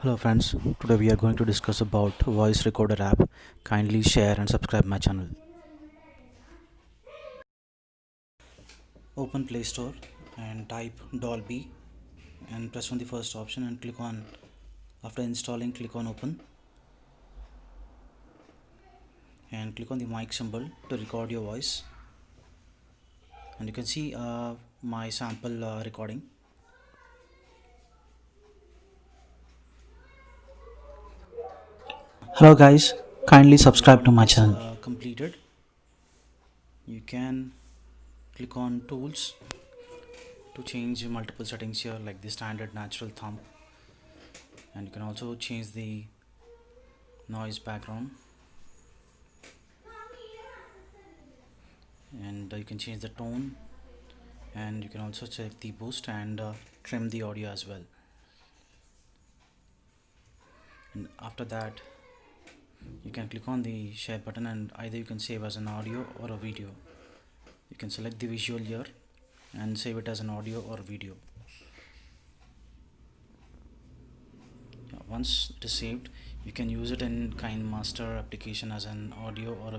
Hello friends, today we are going to discuss about voice recorder app. Kindly share and subscribe my channel. Open Play Store and type Dolby and press on the first option and click on, after installing, click on open and click on the mic symbol to record your voice, and you can see my sample recording. Hello guys, kindly subscribe to my channel. Completed. You can click on tools to change multiple settings here, like the standard natural thumb, and you can also change the noise background, and you can change the tone, and you can also check the boost and trim the audio as well. And after that you can click on the share button, and either you can save as an audio or a video. You can select the visual here and save it as an audio or video. Once it is saved, you can use it in KineMaster application as an audio or a